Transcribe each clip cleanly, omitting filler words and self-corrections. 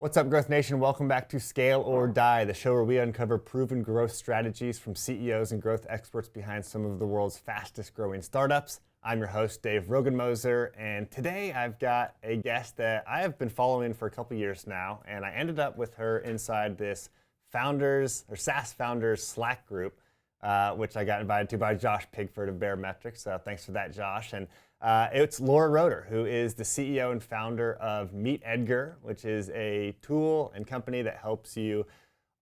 What's up, Growth Nation? Welcome back to Scale or Die, the show where we uncover proven growth strategies from CEOs and growth experts behind some of the world's fastest growing startups. I'm your host, Dave Rogenmoser, and today I've got a guest that I have been following for a couple years now, and I ended up with her inside this SaaS founders Slack group, which I got invited to by Josh Pigford of Barometrics. So thanks for that, Josh. And it's Roeder, who is the CEO and founder of Meet Edgar, which is a tool and company that helps you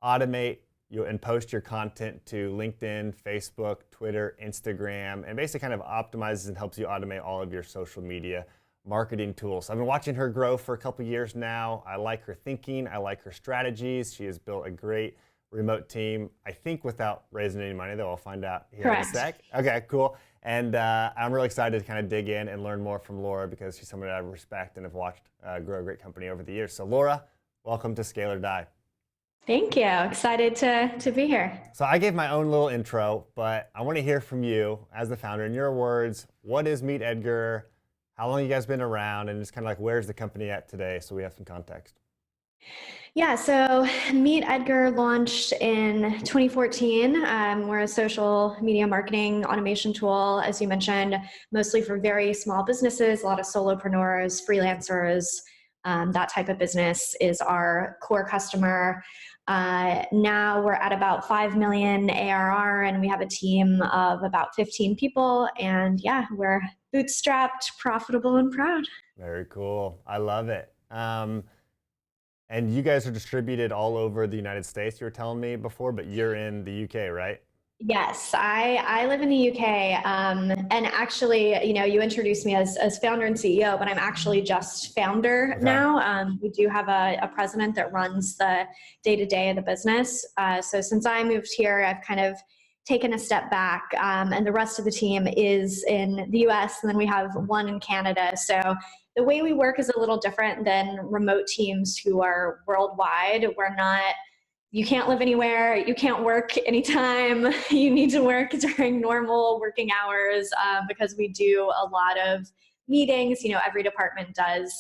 automate and post your content to LinkedIn, Facebook, Twitter, Instagram, and basically kind of optimizes and helps you automate all of your social media marketing tools. So I've been watching her grow for a couple years now. I like her thinking. I like her strategies. She has built a great remote team, I think without raising any money, though I'll find out here in a sec. Okay, cool. And I'm really excited to kind of dig in and learn more from Laura because she's someone that I respect and have watched grow a great company over the years. So Laura, welcome to Scale or Die. Thank you. Excited to be here. So I gave my own little intro, but I want to hear from you as the founder. In your words, what is Meet Edgar? How long have you guys been around? And just kind of like, where's the company at today so we have some context? Yeah, so Meet Edgar launched in 2014. We're a social media marketing automation tool, as you mentioned, mostly for very small businesses, a lot of solopreneurs, freelancers. That type of business is our core customer. Now we're at about 5 million ARR, and we have a team of about 15 people. And yeah, we're bootstrapped, profitable, and proud. Very cool. I love it. And you guys are distributed all over the United States, you were telling me before, but you're in the UK, right? Yes, I live in the UK, and actually, you introduced me as founder and CEO, but I'm actually just founder now. We do have a president that runs the day-to-day of the business. So since I moved here, I've kind of taken a step back, and the rest of the team is in the US, and then we have one in Canada. So the way we work is a little different than remote teams who are worldwide. You can't live anywhere, you can't work anytime, you need to work during normal working hours because we do a lot of meetings. Every department does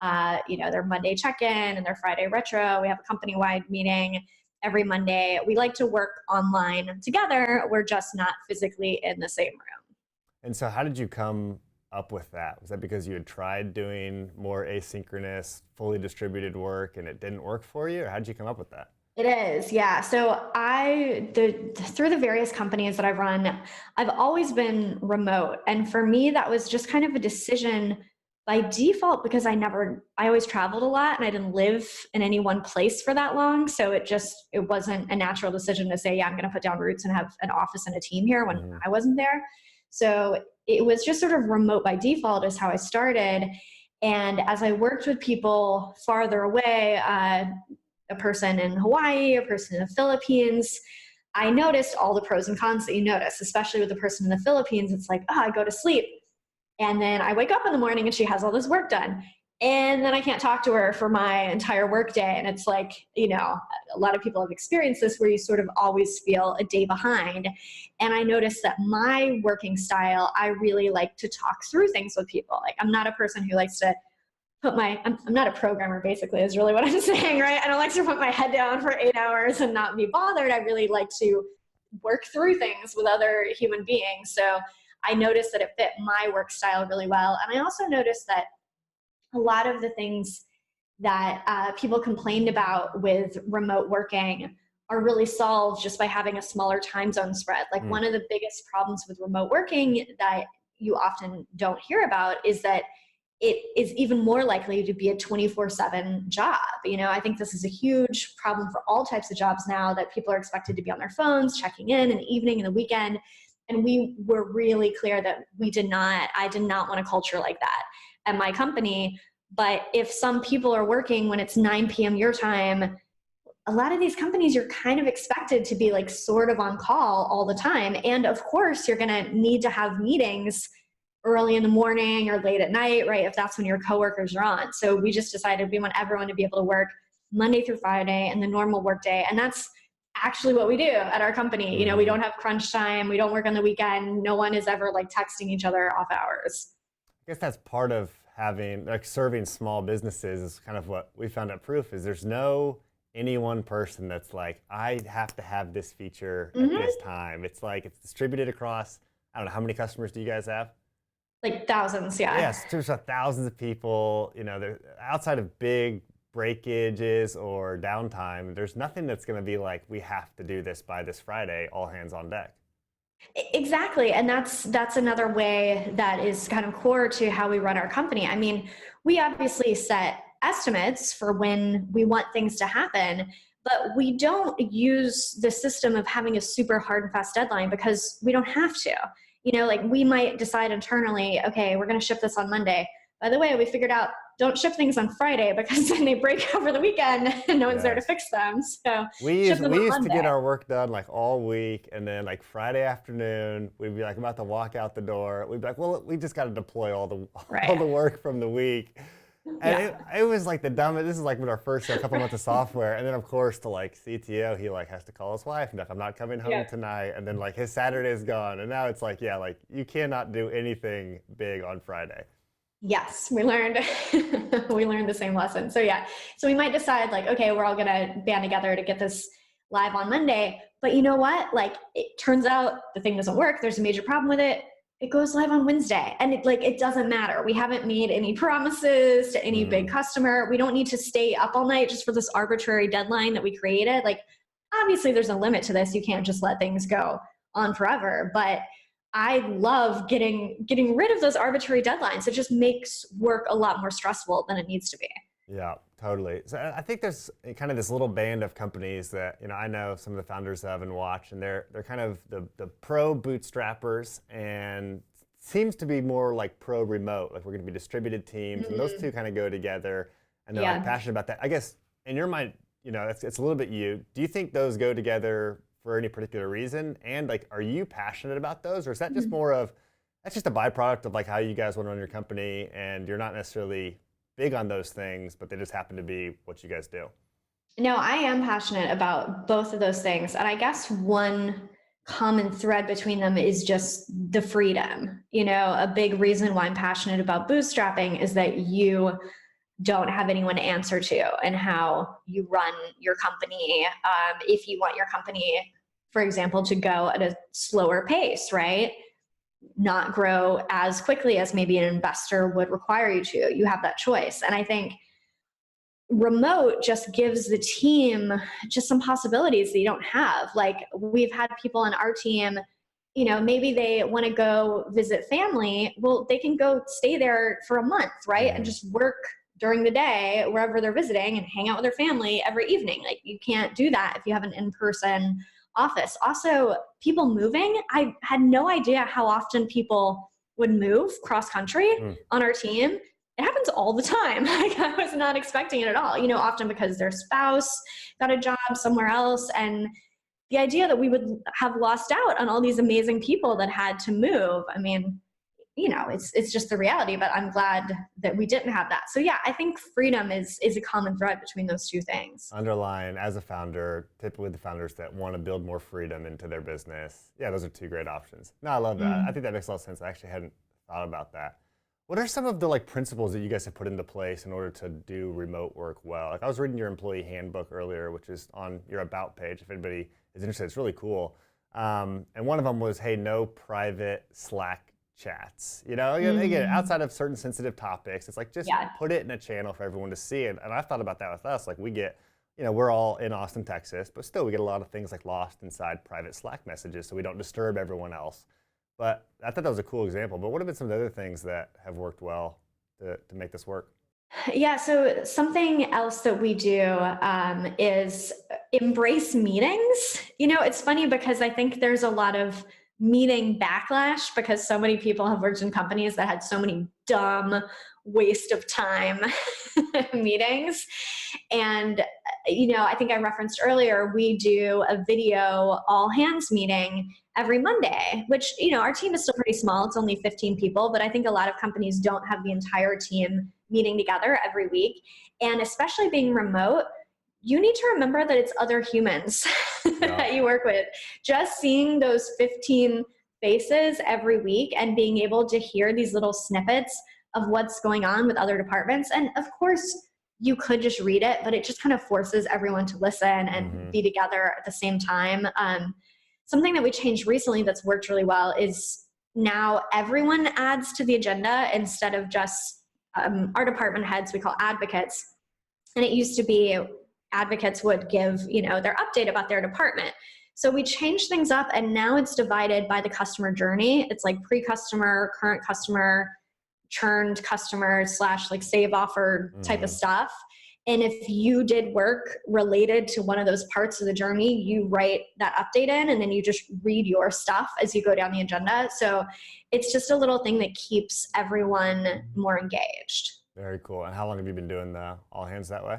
their Monday check-in and their Friday retro. We have a company-wide meeting every Monday. We like to work online together. We're just not physically in the same room. And so how did you come up with that? Was that because you had tried doing more asynchronous, fully distributed work and it didn't work for you? Or how did you come up with that? It is, yeah. So through the various companies that I've run, I've always been remote. And for me, that was just kind of a decision by default because I always traveled a lot and I didn't live in any one place for that long. So it wasn't a natural decision to say, yeah, I'm going to put down roots and have an office and a team here when I wasn't there. So it was just sort of remote by default is how I started. And as I worked with people farther away, a person in Hawaii, a person in the Philippines, I noticed all the pros and cons that you notice, especially with the person in the Philippines. It's like, I go to sleep and then I wake up in the morning and she has all this work done. And then I can't talk to her for my entire work day. And it's like, a lot of people have experienced this where you sort of always feel a day behind. And I noticed that my working style, I really like to talk through things with people. Like I'm not a person who likes to I'm not a programmer basically is really what I'm saying, right? I don't like to put my head down for 8 hours and not be bothered. I really like to work through things with other human beings. So I noticed that it fit my work style really well. And I also noticed that a lot of the things that people complained about with remote working are really solved just by having a smaller time zone spread. Like one of the biggest problems with remote working that you often don't hear about is that it is even more likely to be a 24/7 job. I think this is a huge problem for all types of jobs now that people are expected to be on their phones, checking in the evening and the weekend. And we were really clear that I did not want a culture like that at my company. But if some people are working when it's 9 p.m. your time, a lot of these companies, you're kind of expected to be like sort of on call all the time. And of course, you're going to need to have meetings early in the morning or late at night, right? If that's when your coworkers are on. So we just decided we want everyone to be able to work Monday through Friday and the normal work day. And that's actually what we do at our company. We don't have crunch time. We don't work on the weekend. No one is ever like texting each other off hours. I guess that's part of having like serving small businesses is kind of what we found at Proof is there's no any one person that's like, I have to have this feature at this time. It's like it's distributed across, I don't know, how many customers do you guys have? Like thousands, yeah. Yes, there's thousands of people, they're outside of big breakages or downtime, there's nothing that's going to be like, we have to do this by this Friday, all hands on deck. Exactly. And that's another way that is kind of core to how we run our company. I mean, we obviously set estimates for when we want things to happen, but we don't use the system of having a super hard and fast deadline because we don't have to. Like we might decide internally, okay, we're going to ship this on Monday. By the way, we figured out don't ship things on Friday because then they break over the weekend and no one's there to fix them. So we used to get our work done like all week, and then like Friday afternoon, we'd be like about to walk out the door. We'd be like, well, we just got to deploy all the work from the week. And it was like the dumbest. This is like with our first couple months of software, and then of course the like CTO, he like has to call his wife and like, I'm not coming home tonight, and then like his Saturday is gone, and now it's like like you cannot do anything big on Friday. Yes, we learned we learned the same lesson. So so we might decide like, okay, we're all gonna band together to get this live on Monday. But you know what? Like it turns out the thing doesn't work. There's a major problem with it. It goes live on Wednesday, and it doesn't matter. We haven't made any promises to any big customer. We don't need to stay up all night just for this arbitrary deadline that we created. Like obviously, there's a limit to this. You can't just let things go on forever, but I love getting rid of those arbitrary deadlines. It just makes work a lot more stressful than it needs to be. Yeah, totally. So I think there's kind of this little band of companies that I know some of the founders of and watch, and they're kind of the pro bootstrappers, and seems to be more like pro remote. Like we're going to be distributed teams, and those two kind of go together, and they're like passionate about that. I guess in your mind, it's a little bit you. Do you think those go together for any particular reason? And like, are you passionate about those, or is that just more of, that's just a byproduct of like how you guys want to run your company, and you're not necessarily big on those things, but they just happen to be what you guys do? No, I am passionate about both of those things. And I guess one common thread between them is just the freedom. A big reason why I'm passionate about bootstrapping is that you don't have anyone to answer to and how you run your company. If you want your company, for example, to go at a slower pace, right? Not grow as quickly as maybe an investor would require you to, you have that choice. And I think remote just gives the team just some possibilities that you don't have. Like we've had people on our team, maybe they want to go visit family. Well, they can go stay there for a month, right? And just work during the day wherever they're visiting and hang out with their family every evening. Like you can't do that if you have an in-person office. Also, people moving, I had no idea how often people would move cross country on our team. It happens all the time. Like I was not expecting it at all, often because their spouse got a job somewhere else. And the idea that we would have lost out on all these amazing people that had to move, I mean, it's just the reality, but I'm glad that we didn't have that. So yeah, I think freedom is a common thread between those two things. Underline, as a founder, typically the founders that want to build more freedom into their business. Yeah, those are two great options. No, I love that. I think that makes a lot of sense. I actually hadn't thought about that. What are some of the like principles that you guys have put into place in order to do remote work well? Like I was reading your employee handbook earlier, which is on your about page. If anybody is interested, it's really cool. And one of them was, hey, no private Slack chats. Again, outside of certain sensitive topics, it's like just put it in a channel for everyone to see. And I've thought about that with us. Like we get, we're all in Austin, Texas, but still we get a lot of things like lost inside private Slack messages, so we don't disturb everyone else. But I thought that was a cool example. But what have been some of the other things that have worked well to make this work? Yeah, so something else that we do is embrace meetings. It's funny because I think there's a lot of meeting backlash because so many people have worked in companies that had so many dumb waste of time meetings. And, I think I referenced earlier, we do a video all hands meeting every Monday, which, our team is still pretty small. It's only 15 people, but I think a lot of companies don't have the entire team meeting together every week. And especially being remote, you need to remember that it's other humans that you work with. Just seeing those 15 faces every week and being able to hear these little snippets of what's going on with other departments. And of course, you could just read it, but it just kind of forces everyone to listen and be together at the same time. Something that we changed recently that's worked really well is now everyone adds to the agenda instead of just our department heads, we call advocates. And it used to be advocates would give, their update about their department. So we changed things up, and now it's divided by the customer journey. It's like pre-customer, current customer, churned customer / like save offer type of stuff. And if you did work related to one of those parts of the journey, you write that update in, and then you just read your stuff as you go down the agenda. So it's just a little thing that keeps everyone more engaged. Very cool. And how long have you been doing the all hands that way?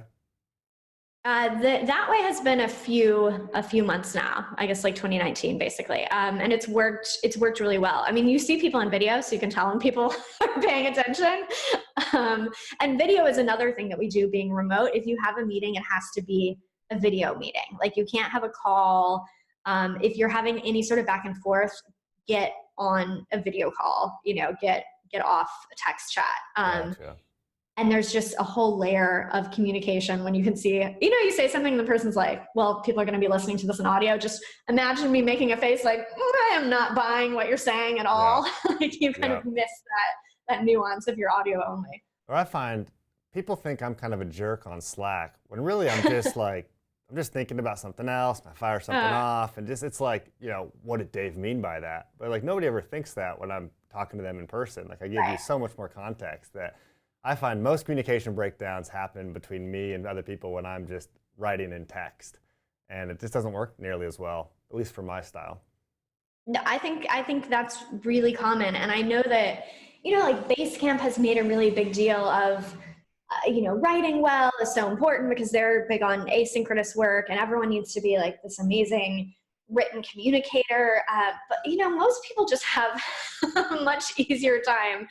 That way has been a few months now, I guess like 2019 basically. And it's worked really well. I mean, you see people on video, so you can tell when people are paying attention. And video is another thing that we do being remote. If you have a meeting, it has to be a video meeting. Like you can't have a call. If you're having any sort of back and forth, get on a video call, get off a text chat. Gotcha. And there's just a whole layer of communication when you can see, you say something and the person's like, well, people are going to be listening to this in audio. Just imagine me making a face like, I am not buying what you're saying at all. Like you kind of miss that nuance if you're audio only. Or I find people think I'm kind of a jerk on Slack when really I'm just like, I'm just thinking about something else. I fire something off and it's like, what did Dave mean by that? But like nobody ever thinks that when I'm talking to them in person. Like I give you so much more context that I find most communication breakdowns happen between me and other people when I'm just writing in text. And it just doesn't work nearly as well, at least for my style. No, I think that's really common. And I know that, like Basecamp has made a really big deal of, writing well is so important because they're big on asynchronous work and everyone needs to be like this amazing written communicator. But, most people just have a much easier time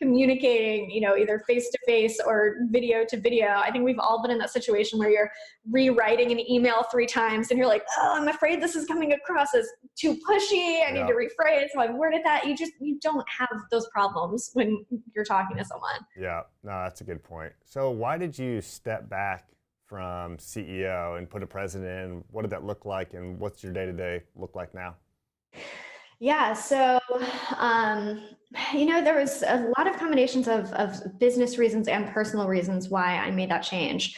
communicating, either face-to-face or video to video. I think we've all been in that situation where you're rewriting an email 3 times and you're like, oh, I'm afraid this is coming across as too pushy. I need to rephrase how I've worded that. You don't have those problems when you're talking to someone. Yeah, no, that's a good point. So why did you step back from CEO and put a president in? What did that look like, and what's your day-to-day look like now? Yeah, so there was a lot of combinations of business reasons and personal reasons why I made that change.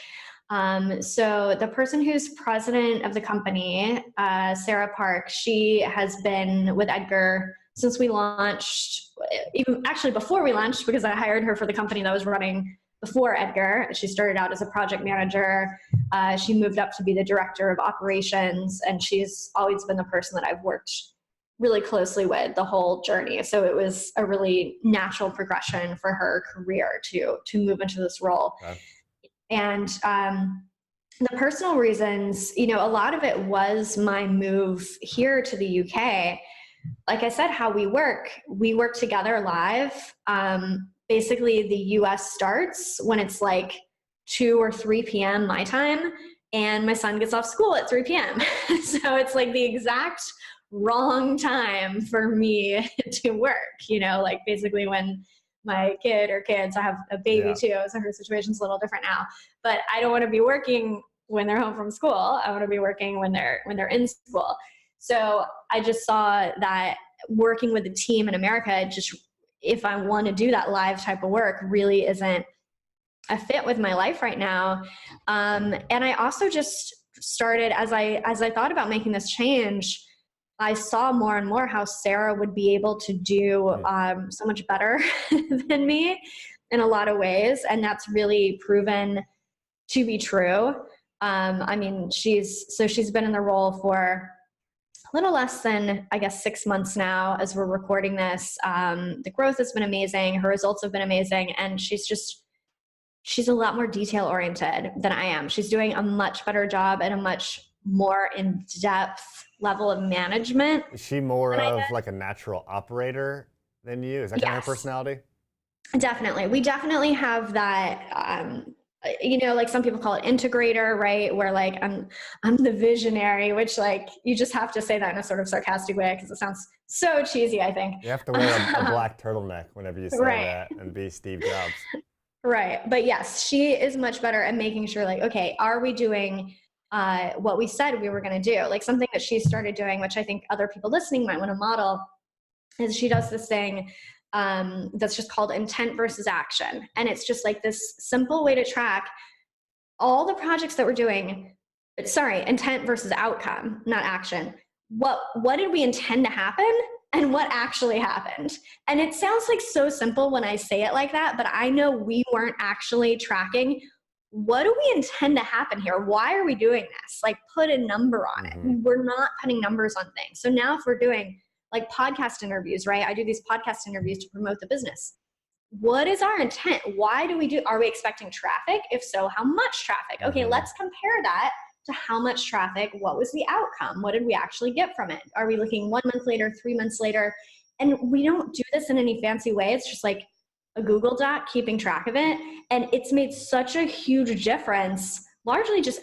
So the person who's president of the company, Sarah Park, she has been with Edgar since we launched, even actually before we launched, because I hired her for the company that was running before Edgar. She started out as a project manager. She moved up to be the director of operations, and she's always been the person that I've worked really closely with the whole journey. So it was a really natural progression for her career to move into this role. Okay. And the personal reasons, a lot of it was my move here to the UK. Like I said, how we work together live. Basically, the US starts when it's like 2 or 3 p.m. my time, and my son gets off school at 3 p.m. So it's like the exact wrong time for me to work, like basically when my kid or kids, I have a baby too, so her situation's a little different now, but I don't want to be working when they're home from school. I want to be working when they're in school. So I just saw that working with the team in America, if I want to do that live type of work, really isn't a fit with my life right now. And I also just started, as I thought about making this change, I saw more and more how Sarah would be able to do so much better than me in a lot of ways. And that's really proven to be true. She's been in the role for a little less than, I guess, 6 months now as we're recording this. The growth has been amazing. Her results have been amazing. And she's a lot more detail oriented than I am. She's doing a much better job and a much more in-depth level of management. Is she more of like a natural operator than you? Is that kind of her personality? Definitely. We definitely have that like some people call it integrator, right? Where like I'm the visionary, which like you just have to say that in a sort of sarcastic way because it sounds so cheesy, I think. You have to wear a black turtleneck whenever you say Right. that and be Steve Jobs. Right. But yes, she is much better at making sure like, okay, are we doing what we said we were going to do? Like something that she started doing, which I think other people listening might want to model, is she does this thing that's just called intent versus action. And it's just like this simple way to track all the projects that we're doing. Sorry, intent versus outcome, not action. What did we intend to happen and what actually happened? And it sounds like so simple when I say it like that, but I know we weren't actually tracking what do we intend to happen here? Why are we doing this? Like put a number on it. We're not putting numbers on things. So now if we're doing like podcast interviews, right? I do these podcast interviews to promote the business. What is our intent? Why do we do? Are we expecting traffic? If so, how much traffic? Okay, let's compare that to how much traffic. What was the outcome? What did we actually get from it? Are we looking 1 month later, 3 months later? And we don't do this in any fancy way. It's just like a Google Doc, keeping track of it. And it's made such a huge difference, largely just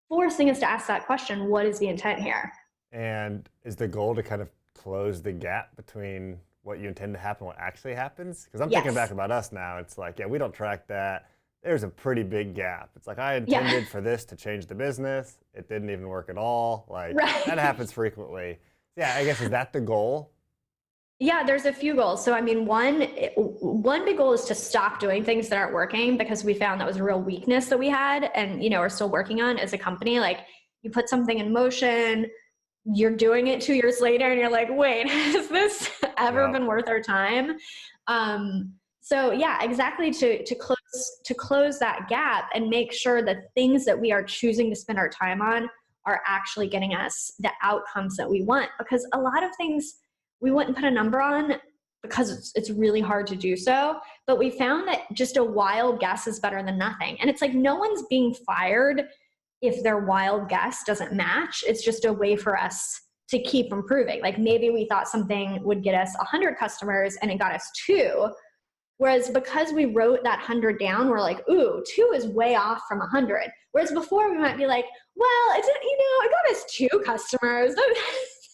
forcing us to ask that question, what is the intent here? And is the goal to kind of close the gap between what you intend to happen and what actually happens? Because I'm thinking back about us now. It's like, yeah, we don't track that. There's a pretty big gap. It's like I intended for this to change the business. It didn't even work at all. Like that happens frequently. Yeah, I guess, is that the goal? Yeah, there's a few goals. So I mean, one big goal is to stop doing things that aren't working, because we found that was a real weakness that we had and, are still working on as a company. Like you put something in motion, you're doing it 2 years later and you're like, wait, has this ever been worth our time? So yeah, exactly, to close that gap and make sure that things that we are choosing to spend our time on are actually getting us the outcomes that we want. Because a lot of things we wouldn't put a number on because it's really hard to do so. But we found that just a wild guess is better than nothing. And it's like no one's being fired if their wild guess doesn't match. It's just a way for us to keep improving. Like maybe we thought something would get us 100 customers and it got us 2. Whereas because we wrote that 100 down, we're like, ooh, 2 is way off from 100. Whereas before we might be like, well, it got us 2 customers.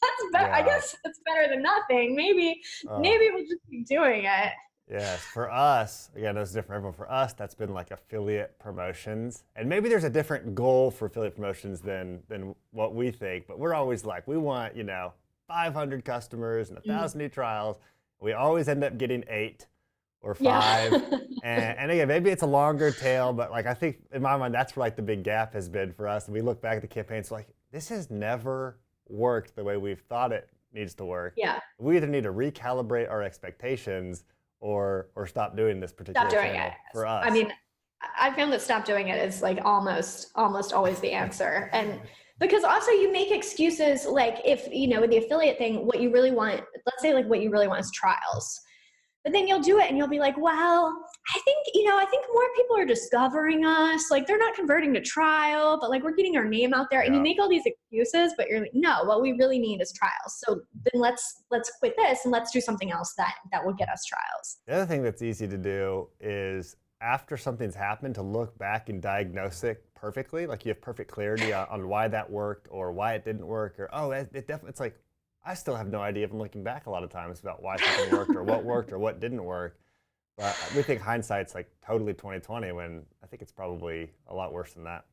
That's better. I guess that's better than nothing. Maybe we'll just keep doing it. Yes, for us, again, that's different for everyone. For us, that's been like affiliate promotions. And maybe there's a different goal for affiliate promotions than what we think, but we're always like, we want, 500 customers and 1,000 new trials. We always end up getting 8 or 5. Yeah. and again, maybe it's a longer tail, but like I think in my mind, that's where like the big gap has been for us. And we look back at the campaigns like, this has never worked the way we've thought it needs to work. Yeah. We either need to recalibrate our expectations or stop doing this particular channel for us. I mean, I found that stop doing it is like almost always the answer. And because also you make excuses, like if, with the affiliate thing, what you really want, let's say like what you really want is trials. But then you'll do it and you'll be like, well, I think more people are discovering us. Like they're not converting to trial, but like we're getting our name out there. And you make all these excuses, but you're like, no, what we really need is trials. So then let's quit this and let's do something else that will get us trials. The other thing that's easy to do is after something's happened to look back and diagnose it perfectly. Like you have perfect clarity on why that worked or why it didn't work, or, it's like, I still have no idea if I'm looking back a lot of times about why something worked or what didn't work. But we think hindsight's like totally 2020 when I think it's probably a lot worse than that.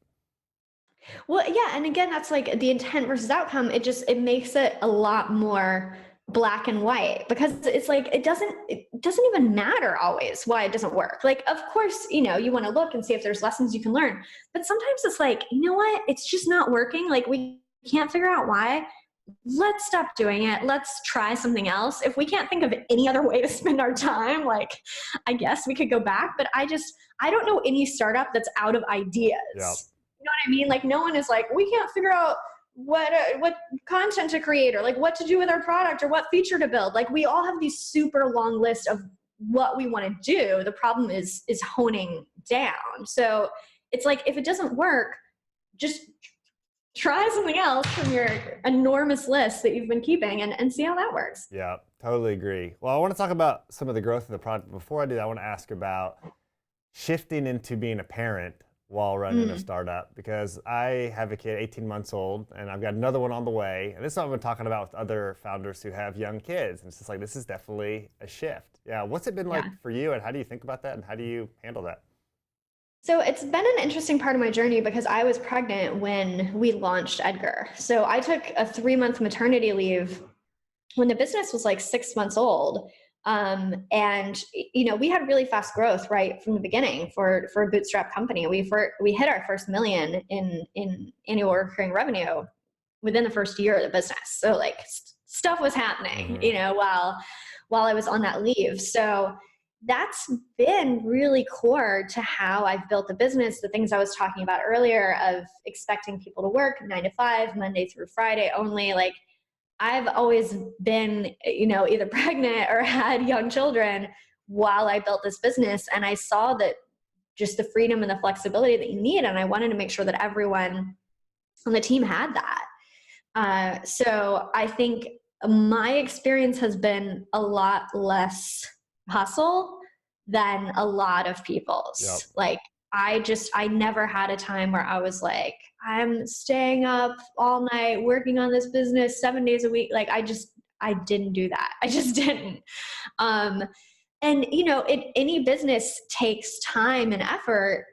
Well, yeah. And again, that's like the intent versus outcome. It makes it a lot more black and white, because it's like, it doesn't even matter always why it doesn't work. Like, of course, you want to look and see if there's lessons you can learn, but sometimes it's like, you know what, it's just not working. Like we can't figure out why. Let's stop doing it. Let's try something else. If we can't think of any other way to spend our time, like I guess we could go back, but I don't know any startup that's out of ideas. Yep. You know what I mean? Like no one is like, we can't figure out what content to create or like what to do with our product or what feature to build. Like we all have these super long list of what we want to do. The problem is honing down. So it's like, if it doesn't work, just try something else from your enormous list that you've been keeping and see how that works. Yeah, totally agree. Well, I want to talk about some of the growth of the product. Before I do that, I want to ask about shifting into being a parent while running a startup, because I have a kid 18 months old and I've got another one on the way. And this is what I've been talking about with other founders who have young kids. And it's just like, this is definitely a shift. Yeah. What's it been like Yeah. for you, and how do you think about that, and how do you handle that? So it's been an interesting part of my journey because I was pregnant when we launched Edgar. So I took a 3-month maternity leave when the business was like 6 months old. And we had really fast growth right from the beginning for a bootstrap company. We hit our first million in annual recurring revenue within the first year of the business. So like stuff was happening, while I was on that leave. So that's been really core to how I've built the business. The things I was talking about earlier of expecting people to work 9 to 5, Monday through Friday only. Like I've always been, either pregnant or had young children while I built this business. And I saw that just the freedom and the flexibility that you need. And I wanted to make sure that everyone on the team had that. So I think my experience has been a lot less hustle than a lot of people's. Yep. Like I never had a time where I was like, I'm staying up all night working on this business 7 days a week. Like I didn't do that. I just didn't. And any business takes time and effort,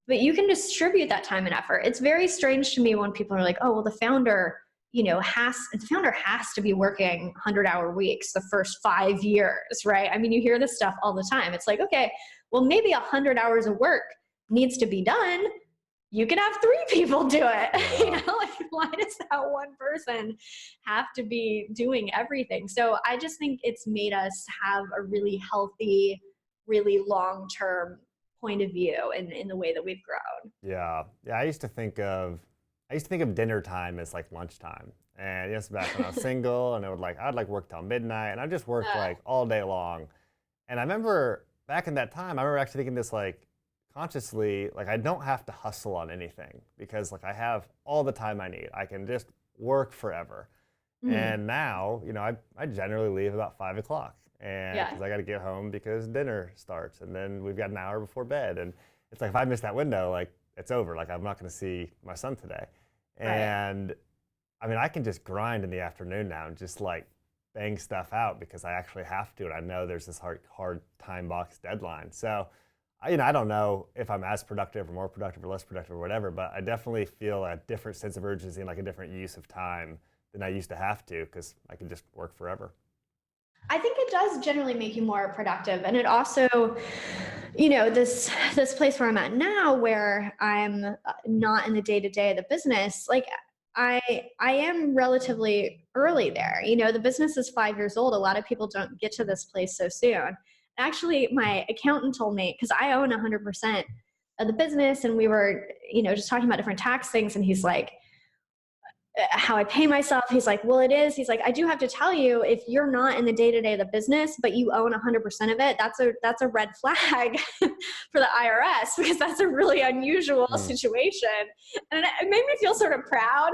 but you can distribute that time and effort. It's very strange to me when people are like, oh, well, the founder has to be working 100-hour weeks the first 5 years, right? I mean, you hear this stuff all the time. It's like, okay, well, maybe 100 hours of work needs to be done. You can have 3 people do it. Yeah. Like why does that one person have to be doing everything? So I just think it's made us have a really healthy, really long-term point of view in the way that we've grown. Yeah. Yeah. I used to think of dinner time as like lunchtime. And yes, back when I was single, and I'd like work till midnight, and I'd just work Uh, like all day long. And I remember back in that time, I remember actually thinking this like consciously, like I don't have to hustle on anything because like I have all the time I need. I can just work forever. mm, And now, I generally leave about 5 o'clock, and yeah, because I got to get home because dinner starts, and then we've got an hour before bed, and it's like if I miss that window, like it's over. Like I'm not going to see my son today, right. and I mean I can just grind in the afternoon now and just like bang stuff out because I actually have to, and I know there's this hard time box deadline. So, I don't know if I'm as productive or more productive or less productive or whatever, but I definitely feel a different sense of urgency and like a different use of time than I used to have to because I can just work forever. I think it does generally make you more productive. And it also, this place where I'm at now where I'm not in the day-to-day of the business, like I I am relatively early there. The business is 5 years old. A lot of people don't get to this place so soon. Actually, my accountant told me, because I own 100% of the business, and we were, just talking about different tax things, and he's like, how I pay myself. He's like, well, it is. He's like, I do have to tell you, if you're not in the day to day of the business, but you own 100% of it, that's a red flag for the IRS, because that's a really unusual Mm. situation. And it made me feel sort of proud.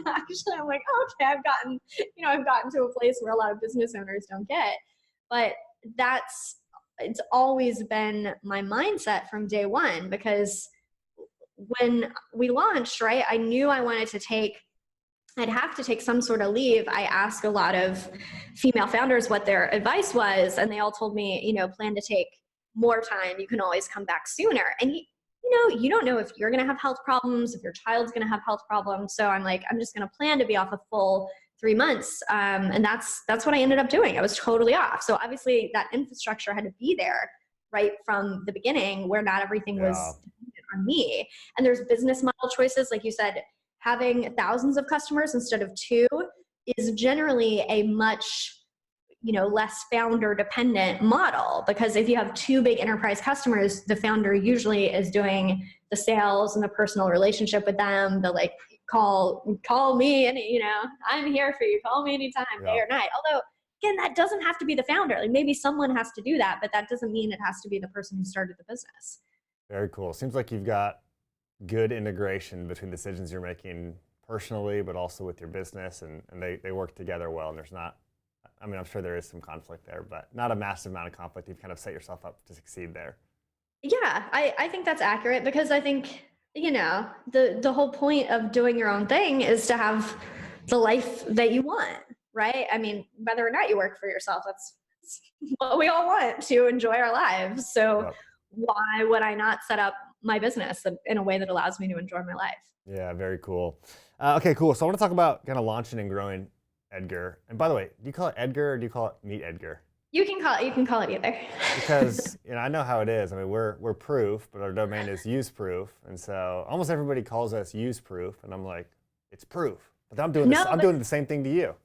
Actually, I'm like, oh, okay, I've gotten to a place where a lot of business owners don't get. But it's always been my mindset from day one, because when we launched, right, I knew I'd have to take some sort of leave. I asked a lot of female founders what their advice was, and they all told me, plan to take more time. You can always come back sooner. And you don't know if you're going to have health problems, if your child's going to have health problems. So I'm like, I'm just going to plan to be off a full 3 months. And that's what I ended up doing. I was totally off. So obviously that infrastructure had to be there right from the beginning, where not everything Yeah. was dependent on me. And there's business model choices, like you said. Having thousands of customers instead of 2 is generally a much less founder dependent model, because if you have 2 big enterprise customers, the founder usually is doing the sales and the personal relationship with them. They'll like call me, and I'm here for you, call me anytime, day Yeah. or night. Although again, that doesn't have to be the founder. Like maybe someone has to do that, but that doesn't mean it has to be the person who started the business. Very cool. Seems like you've got good integration between decisions you're making personally, but also with your business, and they work together well. And there's not, I mean, I'm sure there is some conflict there, but not a massive amount of conflict. You've kind of set yourself up to succeed there. Yeah, I think that's accurate because I think, the whole point of doing your own thing is to have the life that you want, right? I mean, whether or not you work for yourself, that's what we all want, to enjoy our lives. So Yep. why would I not set up my business in a way that allows me to enjoy my life? Yeah, very cool. Okay, cool. So I want to talk about kind of launching and growing Edgar. And by the way, do you call it Edgar or do you call it Meet Edgar? You can call it either. Because I know how it is. I mean, we're proof, but our domain is use proof, and so almost everybody calls us use proof, and I'm like, it's proof. But I'm doing this. No, I'm but doing the same thing to you.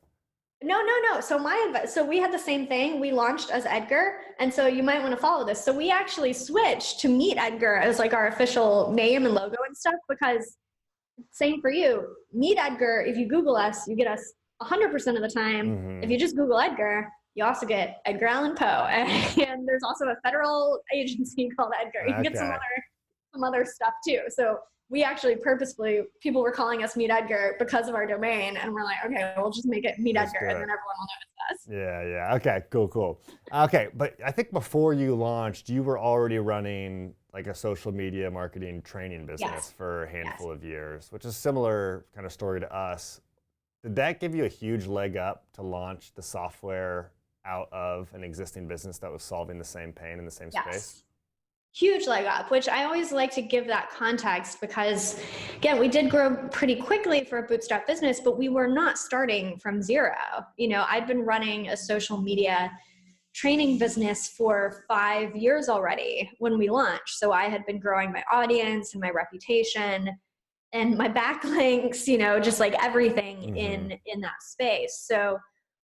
no, no, no. So my advice, so we had the same thing. We launched as Edgar, and so you might want to follow this. So we actually switched to Meet Edgar as like our official name and logo and stuff because same for you. Meet Edgar. If you Google us, you get us 100% of the time. If Hmm. you just Google Edgar, you also get Edgar Allan Poe, and there's also a federal agency called Edgar. You can get Okay, some other stuff too. So we actually purposefully, people were calling us Meet Edgar because of our domain, and we're like, okay, we'll just make it Meet just Edgar, do and then it. everyone will know it's us. Yeah, yeah. Okay, cool, cool. Okay, but I think before you launched, you were already running like a social media marketing training business Yes, for a yes. handful of years, which is a similar kind of story to us. Did that give you a huge leg up to launch the software out of an existing business that was solving the same pain in the same space? Yes. Huge leg up, which I always like to give that context because, again, we did grow pretty quickly for a bootstrap business, but we were not starting from zero. I'd been running a social media training business for 5 years already when we launched. So I had been growing my audience and my reputation and my backlinks, just like everything Hmm. in that space. So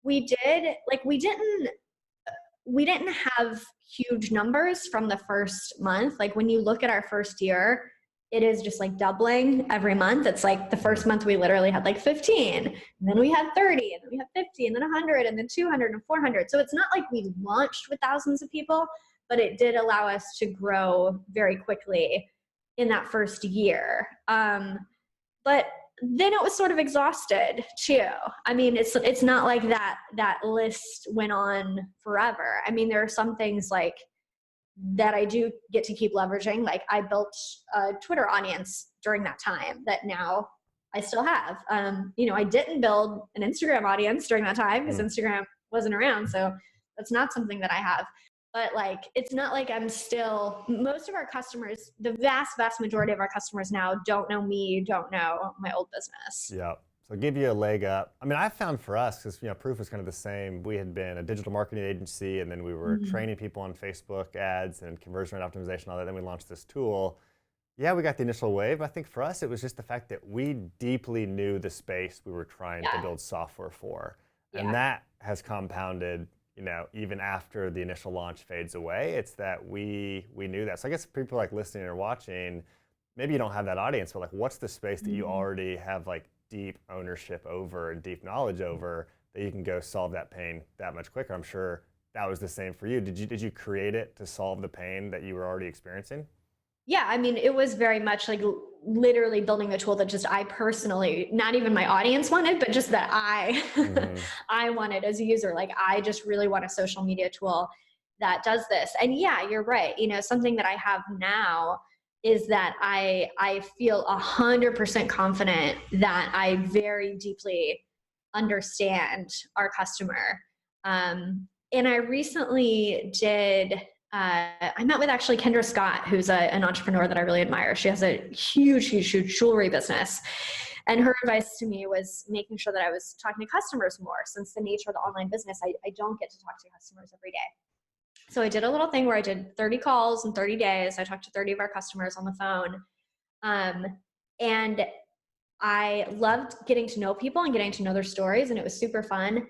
we did like we didn't have huge numbers from the first month. Like when you look at our first year, it is just like doubling every month. It's like the Hmm. first month we literally had like 15, and then we had 30, and then we had 50, and then 100, and then 200 and 400. So it's not like we launched with thousands of people, but it did allow us to grow very quickly in that first year. But then it was sort of exhausted too. I mean, it's not like that list went on forever. I mean, there are some things like that I do get to keep leveraging. Like I built a Twitter audience during that time that now I still have. I didn't build an Instagram audience during that time because Instagram wasn't around. So that's not something that I have. But like, it's not like I'm still, most of our customers, the vast, vast majority of our customers now don't know me, don't know my old business. Yeah. So give you a leg up. I mean, I found for us, because Proof was kind of the same. We had been a digital marketing agency, and then we were Mhm. training people on Facebook ads and conversion rate optimization, all that. Then we launched this tool. Yeah, we got the initial wave. I think for us, it was just the fact that we deeply knew the space we were trying to Yeah. build software for, and Yeah. that has compounded. Even after the initial launch fades away, it's that we knew that. So I guess people like listening or watching, maybe you don't have that audience, but like, what's the space that you Mhm. already have like deep ownership over and deep knowledge over that you can go solve that pain that much quicker? I'm sure that was the same for you. Did you create it to solve the pain that you were already experiencing? Yeah, I mean, it was very much like literally building a tool that just I personally, not even my audience wanted, but just that I Hmm. I wanted as a user. Like I just really want a social media tool that does this. And yeah, you're right. Something that I have now is that I feel 100% confident that I very deeply understand our customer. And I recently I met with actually Kendra Scott, who's an entrepreneur that I really admire. She has a huge, huge, huge jewelry business. And her advice to me was making sure that I was talking to customers more, since the nature of the online business, I don't get to talk to customers every day. So I did a little thing where I did 30 calls in 30 days. I talked to 30 of our customers on the phone. Um, and I loved getting to know people and getting to know their stories, and it was super fun.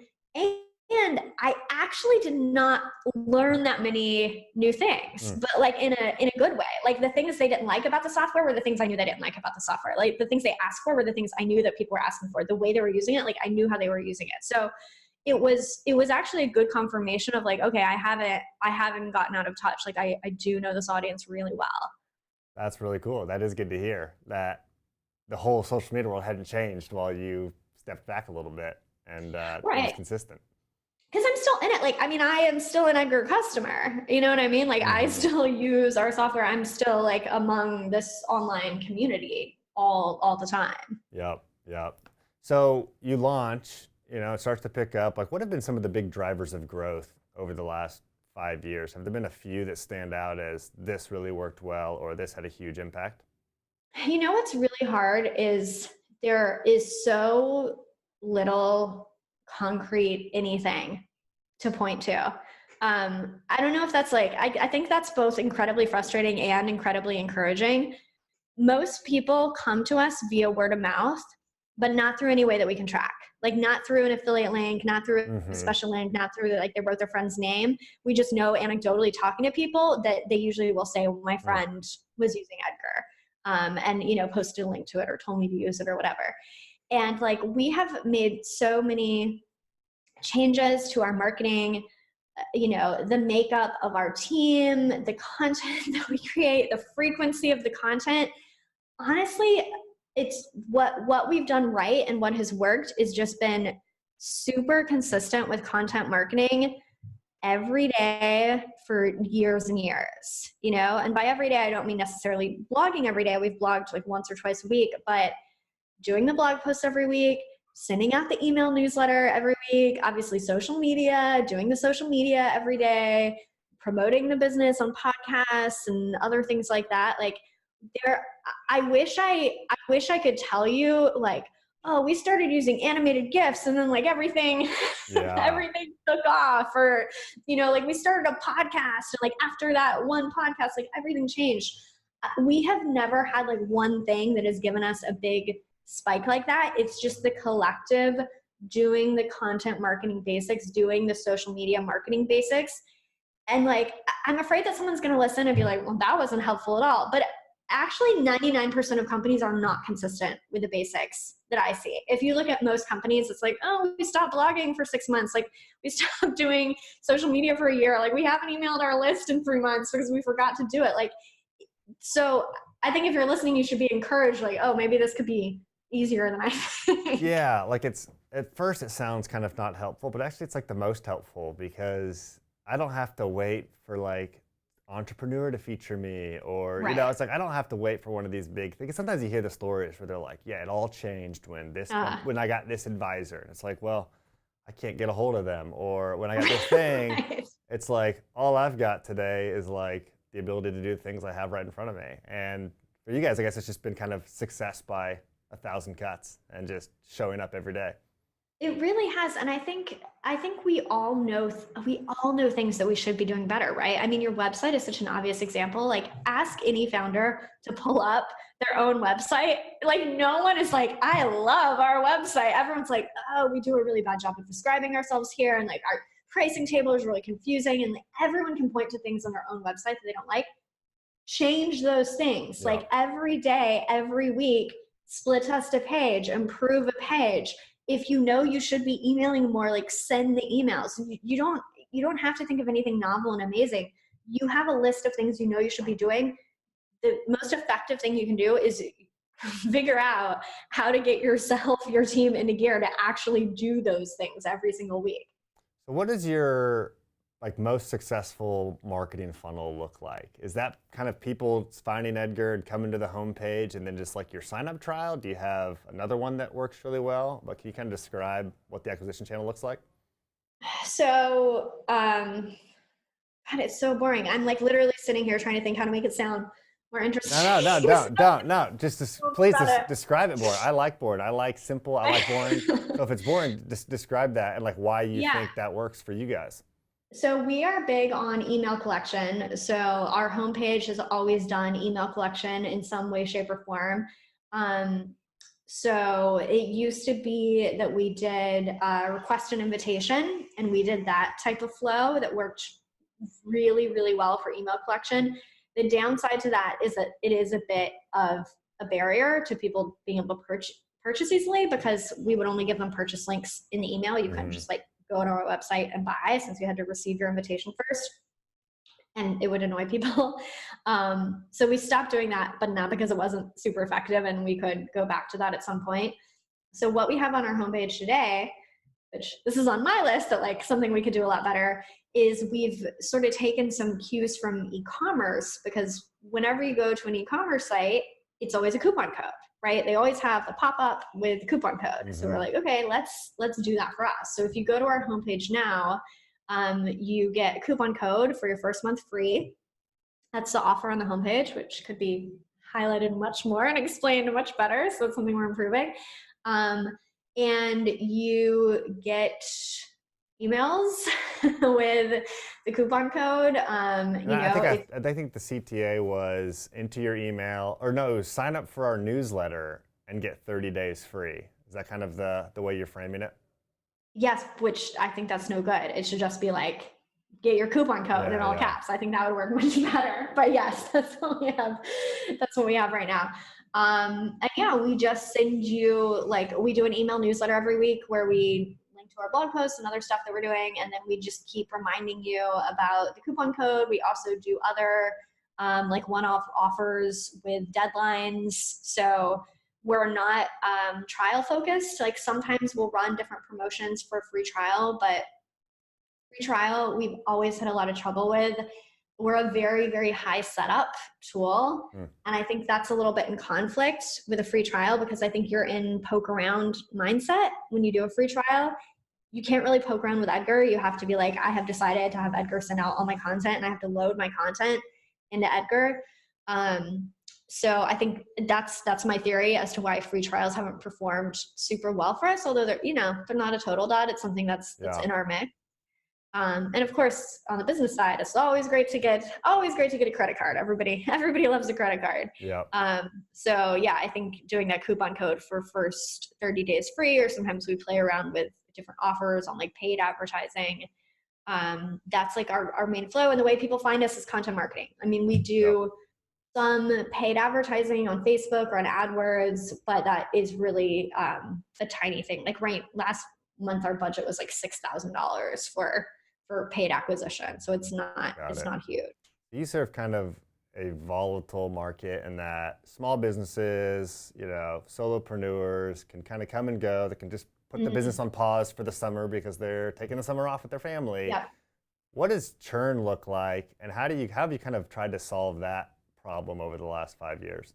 And I actually did not learn that many new things, Mm. but like in a good way. Like the things they didn't like about the software were the things I knew they didn't like about the software. Like the things they asked for were the things I knew that people were asking for. The way they were using it, like I knew how they were using it. So it was actually a good confirmation of like, okay, I haven't gotten out of touch. Like I do know this audience really well. That's really cool. That is good to hear that the whole social media world hadn't changed while you stepped back a little bit and it was Right. consistent. Because I'm still in it, like, I mean, I am still an Edgar customer, you know what I mean? Like, I still use our software. I'm still like among this online community all the time. Yep. Yep. So you launch, it starts to pick up. Like, what have been some of the big drivers of growth over the last 5 years? Have there been a few that stand out as this really worked well or this had a huge impact? You know what's really hard is there is so little concrete anything to point to. I don't know if that's like, I think that's both incredibly frustrating and incredibly encouraging. Most people come to us via word of mouth, but not through any way that we can track. Like, not through an affiliate link, not through a special link, not through like they wrote their friend's name. We just know anecdotally talking to people that they usually will say, well, my friend was using Edgar. And posted a link to it or told me to use it or whatever. And like, we have made so many changes to our marketing, the makeup of our team, the content that we create, the frequency of the content. Honestly, it's what we've done right and what has worked is just been super consistent with content marketing every day for years and years, and by every day, I don't mean necessarily blogging every day. We've blogged like once or twice a week, but doing the blog posts every week, sending out the email newsletter every week, obviously social media, doing the social media every day, promoting the business on podcasts and other things like that. Like, I wish I could tell you like, oh, we started using animated GIFs and then like everything took off, or, like we started a podcast and like after that one podcast, like everything changed. We have never had like one thing that has given us a big spike like that. It's just the collective doing the content marketing basics, doing the social media marketing basics. And like, I'm afraid that someone's going to listen and be like, well, that wasn't helpful at all. But actually 99% of companies are not consistent with the basics that I see. If you look at most companies, it's like, oh, we stopped blogging for 6 months. Like, we stopped doing social media for a year. Like, we haven't emailed our list in 3 months because we forgot to do it. Like, so I think if you're listening, you should be encouraged, like, oh, maybe this could be easier than I think. Yeah, like at first it sounds kind of not helpful, but actually it's like the most helpful because I don't have to wait for like entrepreneur to feature me or, it's like I don't have to wait for one of these big things. Sometimes you hear the stories where they're like, yeah, it all changed when when I got this advisor. And it's like, well, I can't get a hold of them. Or when I got this thing, right. It's like all I've got today is like the ability to do things I have right in front of me. And for you guys, I guess it's just been kind of success by 1,000 cuts and just showing up every day. It really has. And I think we all know things that we should be doing better, right? I mean, your website is such an obvious example. Like, ask any founder to pull up their own website. Like, no one is like, I love our website. Everyone's like, oh, we do a really bad job of describing ourselves here. And like, our pricing table is really confusing. And like, everyone can point to things on their own website that they don't like. Change those things. Yeah. Like, every day, every week, split test a page, improve a page. If you know you should be emailing more, like, send the emails. You don't have to think of anything novel and amazing. You have a list of things you know you should be doing. The most effective thing you can do is figure out how to get yourself, your team into gear to actually do those things every single week. So what does your most successful marketing funnel look like? Is that kind of people finding Edgar and coming to the homepage and then just like your sign-up trial? Do you have another one that works really well? But can you kind of describe what the acquisition channel looks like? So, God, it's so boring. I'm like literally sitting here trying to think how to make it sound more interesting. No. Please describe it more. I like boring. I like simple. I like boring. So if it's boring, just describe that and like why you think that works for you guys. So we are big on email collection. So our homepage has always done email collection in some way, shape, or form. So it used to be that we did request an invitation, and we did that type of flow that worked really, really well for email collection. The downside to that is that it is a bit of a barrier to people being able to purchase easily, because we would only give them purchase links in the email. You couldn't just like go on our website and buy, since you had to receive your invitation first, and it would annoy people. So we stopped doing that, but not because it wasn't super effective, and we could go back to that at some point. So what we have on our homepage today, this is on my list that like something we could do a lot better is we've sort of taken some cues from e-commerce, because whenever you go to an e-commerce site, it's always a coupon code, right? They always have a pop-up with coupon code. So we're like, okay, let's do that for us. So if you go to our homepage now, you get a coupon code for your first month free. That's the offer on the homepage, which could be highlighted much more and explained much better. So that's something we're improving. And you get emails with the coupon code. I think the CTA was into your email, or no, it was sign up for our newsletter and get 30 days free. Is that kind of the way you're framing it? Yes, which I think that's no good. It should just be like, get your coupon code in all caps. I think that would work much better. But yes, that's what we have. That's what we have right now. And yeah, we just send you, like, we do an email newsletter every week where we link to our blog posts and other stuff that we're doing. And then we just keep reminding you about the coupon code. We also do other like one-off offers with deadlines. So we're not trial focused. Like sometimes we'll run different promotions for free trial, but free trial, we've always had a lot of trouble with. We're a very, very high setup tool. And I think that's a little bit in conflict with a free trial, because I think you're in poke around mindset when you do a free trial. You can't really poke around with Edgar. You have to be like, I have decided to have Edgar send out all my content and I have to load my content into Edgar. So I think that's my theory as to why free trials haven't performed super well for us, although they're not a total dud. It's something that's in our mix. And of course, on the business side, it's always great to get a credit card. Everybody loves a credit card. So yeah, I think doing that coupon code for first 30 days free, or sometimes we play around with different offers on like paid advertising. That's like our main flow. And the way people find us is content marketing. I mean, we do some paid advertising on Facebook or on AdWords, but that is really a tiny thing. Like last month, our budget was like $6,000 for paid acquisition. So it's not huge. You serve kind of a volatile market in that small businesses, solopreneurs can kind of come and go. They can just put the business on pause for the summer because they're taking the summer off with their family. What does churn look like, and how have you kind of tried to solve that problem over the last 5 years?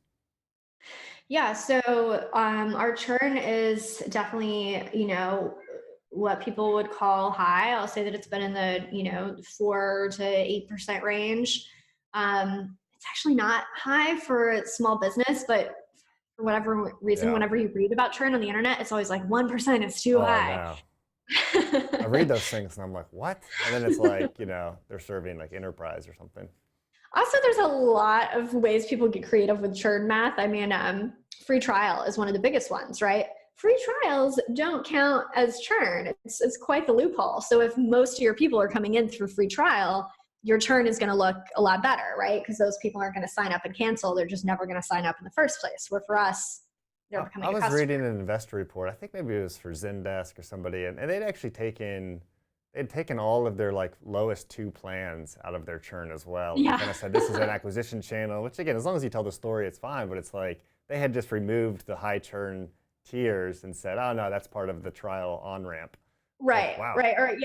Yeah, so our churn is definitely, what people would call high. I'll say that it's been in the 4 to 8% range. It's actually not high for small business, but for whatever reason, whenever you read about churn on the internet, it's always like 1% is too high. I read those things and I'm like, what? And then it's like, they're serving like enterprise or something. Also, there's a lot of ways people get creative with churn math. I mean, free trial is one of the biggest ones, right? Free trials don't count as churn. It's quite the loophole. So if most of your people are coming in through free trial, your churn is going to look a lot better, right? Because those people aren't going to sign up and cancel. They're just never going to sign up in the first place. Where for us, they're becoming a customer. I was reading an investor report. I think maybe it was for Zendesk or somebody, and they'd actually taken all of their like lowest 2 plans out of their churn as well. They kind of said this is an acquisition channel, which again, as long as you tell the story, it's fine. But it's like they had just removed the high churn tiers and said, oh no, that's part of the trial on ramp. Right. Like, wow. Right. Or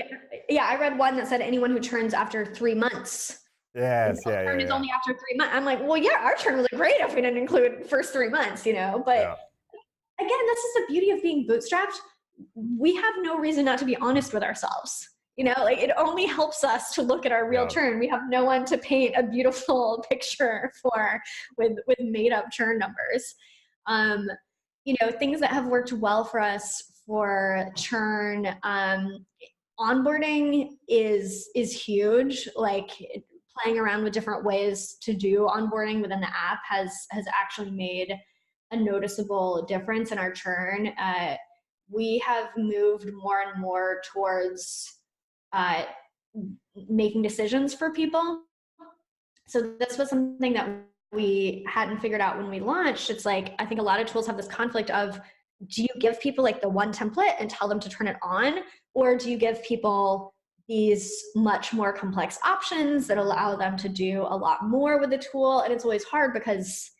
I read one that said anyone who churns after 3 months. Churn is only after 3 months. I'm like, well, yeah, our churn was great if we didn't include first 3 months, But again, that's just the beauty of being bootstrapped. We have no reason not to be honest with ourselves. Like it only helps us to look at our real churn. We have no one to paint a beautiful picture with made up churn numbers. Things that have worked well for us for churn, onboarding is huge. Like playing around with different ways to do onboarding within the app has actually made a noticeable difference in our churn. We have moved more and more towards making decisions for people. So this was something that we hadn't figured out when we launched. It's like, I think a lot of tools have this conflict of, do you give people like the one template and tell them to turn it on? Or do you give people these much more complex options that allow them to do a lot more with the tool? And it's always hard because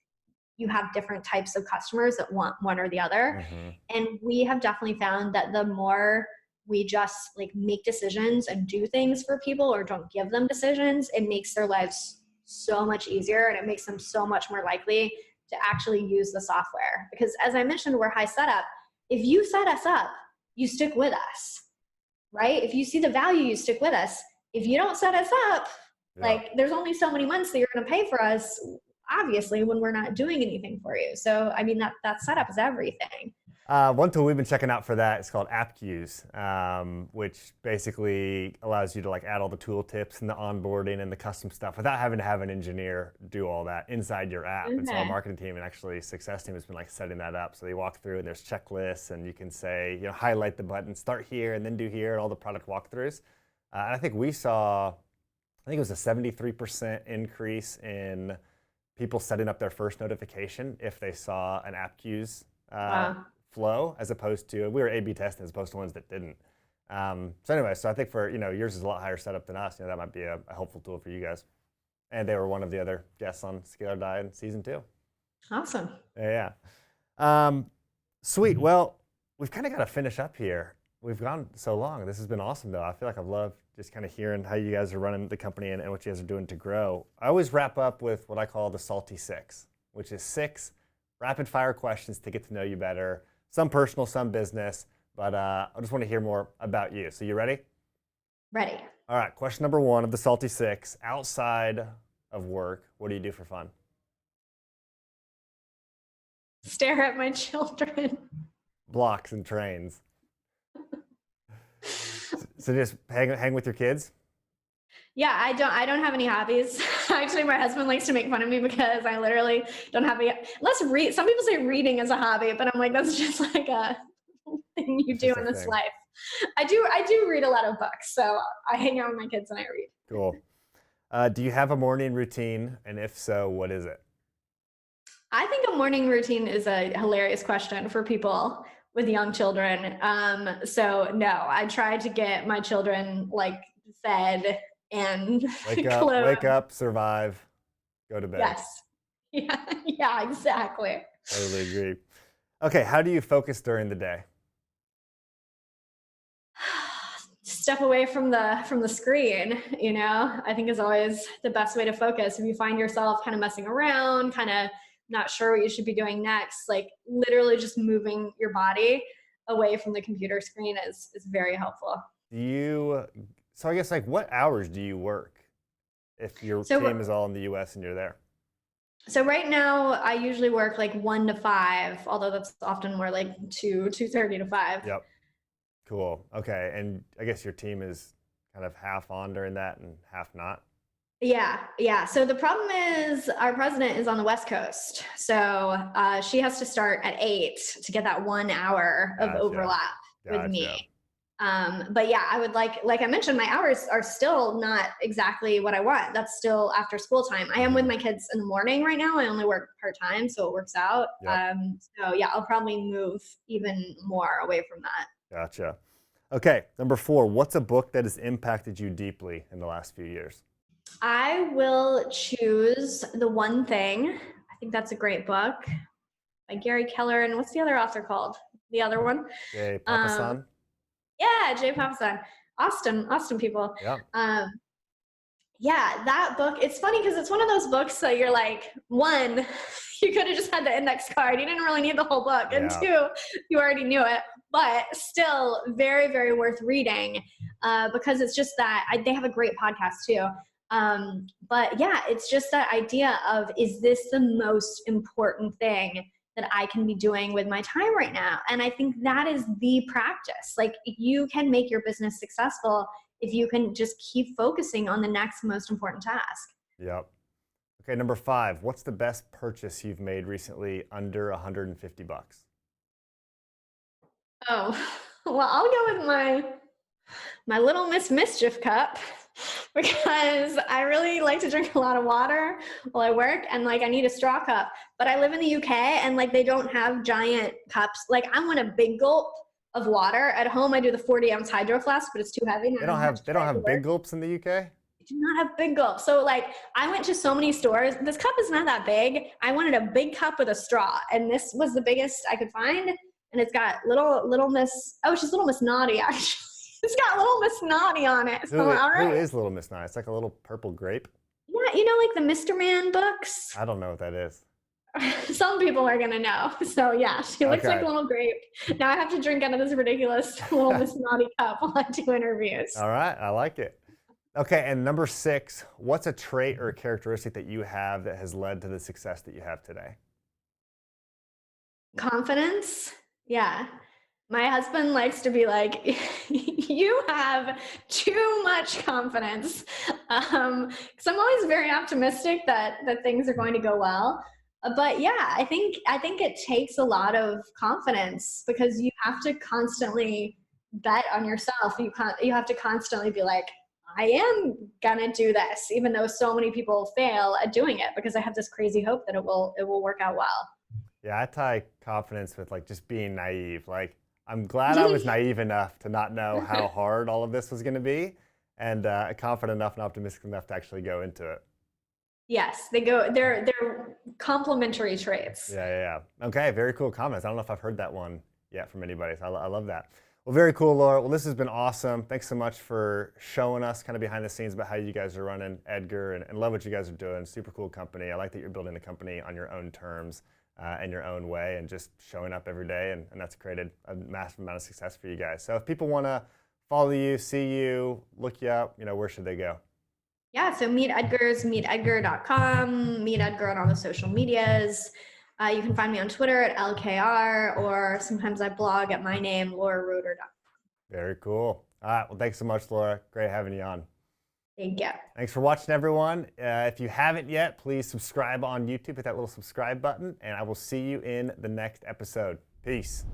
you have different types of customers that want one or the other. And we have definitely found that the more we just like make decisions and do things for people or don't give them decisions, it makes their lives so much easier and it makes them so much more likely to actually use the software. Because as I mentioned, we're high setup. If you set us up, you stick with us, right? If you see the value, you stick with us. If you don't set us up, like there's only so many months that you're going to pay for us, obviously, when we're not doing anything for you. So, I mean, that setup is everything. One tool we've been checking out for that is called App Queues, which basically allows you to like add all the tool tips and the onboarding and the custom stuff without having to have an engineer do all that inside your app. And so our marketing team and actually success team has been like setting that up. So they walk through and there's checklists and you can say, highlight the button, start here and then do here, and all the product walkthroughs. And I think we saw, it was a 73% increase in people setting up their first notification if they saw an App Queues flow, as opposed to, we were A/B testing as opposed to ones that didn't. So anyway, I think for, yours is a lot higher setup than us. That might be a helpful tool for you guys. And they were one of the other guests on Scale or Die in season 2. Awesome. Yeah. Sweet. Well, we've kind of got to finish up here. We've gone so long. This has been awesome, though. I feel like I've loved just kind of hearing how you guys are running the company and what you guys are doing to grow. I always wrap up with what I call the Salty 6, which is 6 rapid fire questions to get to know you better. Some personal, some business, but I just want to hear more about you. So you ready? Ready. All right, question number 1 of the Salty 6. Outside of work, what do you do for fun? Stare at my children. Blocks and trains. So just hang with your kids? Yeah, I don't have any hobbies. Actually, my husband likes to make fun of me because I literally don't have any. Some people say reading is a hobby, but I'm like, that's just like a thing you do in this life. I do read a lot of books, so I hang out with my kids and I read. Cool. Do you have a morning routine? And if so, what is it? I think a morning routine is a hilarious question for people with young children. So no, I try to get my children like fed and wake up, survive, go to bed. Yes. Yeah, exactly. Totally agree. Okay, how do you focus during the day? Step away from the screen, I think is always the best way to focus. If you find yourself kind of messing around, kind of not sure what you should be doing next, like literally just moving your body away from the computer screen is very helpful. So I guess like what hours do you work if your team is all in the US and you're there? So right now I usually work like 1 to 5, although that's often more like 2:30 to 5. Yep. Cool. Okay. And I guess your team is kind of half on during that and half not? Yeah. So the problem is our president is on the West Coast. So she has to start at 8 to get that 1 hour of overlap with me. But yeah, I would like I mentioned, my hours are still not exactly what I want. That's still after school time. I am with my kids in the morning right now. I only work part-time, so it works out. Yep. So yeah, I'll probably move even more away from that. Gotcha. Okay, number 4, what's a book that has impacted you deeply in the last few years? I will choose The One Thing. I think that's a great book by Gary Keller. And what's the other author called? The other one? Jay Papasan. Yeah, Jay Papasan. Austin people. Yeah. Yeah, that book, it's funny because it's one of those books that you're like, 1, you could have just had the index card. You didn't really need the whole book. Yeah. And 2, you already knew it. But still very, very worth reading because it's just that they have a great podcast too. But yeah, it's just that idea of, is this the most important thing that I can be doing with my time right now? And I think that is the practice. Like, you can make your business successful if you can just keep focusing on the next most important task. Yep. Okay, number 5, what's the best purchase you've made recently under $150? Oh, well, I'll go with my Little Miss Mischief cup because I really like to drink a lot of water while I work, and like I need a straw cup. But I live in the UK and like they don't have giant cups. Like I want a big gulp of water. At home I do the 40-ounce hydro flask, but it's too heavy. They don't have big gulps in the UK? They do not have big gulps. So like I went to so many stores. This cup is not that big. I wanted a big cup with a straw, and this was the biggest I could find. And it's got little Miss, she's Little Miss Naughty actually. It's got Little Miss Naughty on it. So, all Who right. is Little Miss Naughty? It's like a little purple grape. Yeah, you know, like the Mr. Man books. I don't know what that is. Some people are gonna know. So yeah, she looks like a little grape. Now I have to drink out of this ridiculous Little Miss Naughty cup while I do interviews. All right, I like it. Okay, and number 6, what's a trait or a characteristic that you have that has led to the success that you have today? Confidence. Yeah. My husband likes to be like, you have too much confidence. 'Cause I'm always very optimistic that things are going to go well. But yeah, I think it takes a lot of confidence because you have to constantly bet on yourself. You have to constantly be like, I am gonna do this, even though so many people fail at doing it because I have this crazy hope that it will work out well. Yeah, I tie confidence with like just being naive. Like, I'm glad I was naive enough to not know how hard all of this was going to be, and confident enough and optimistic enough to actually go into it. Yes, they're complementary traits. Yeah. Okay, very cool comments. I don't know if I've heard that one yet from anybody, so I love that. Well, very cool, Laura. Well, this has been awesome. Thanks so much for showing us kind of behind the scenes about how you guys are running Edgar, and love what you guys are doing. Super cool company. I like that you're building a company on your own terms and your own way, and just showing up every day, and that's created a massive amount of success for you guys. So if people want to follow you, see you, look you up, where should they go? Yeah, so Meet Edgar's meetedgar.com, Meet Edgar on all the social medias. You can find me on Twitter at LKR, or sometimes I blog at my name, Roeder.com. Very cool. All right, well, thanks so much, Laura. Great having you on. Thank you. Thanks for watching, everyone. If you haven't yet, please subscribe on YouTube. Hit that little subscribe button, and I will see you in the next episode. Peace.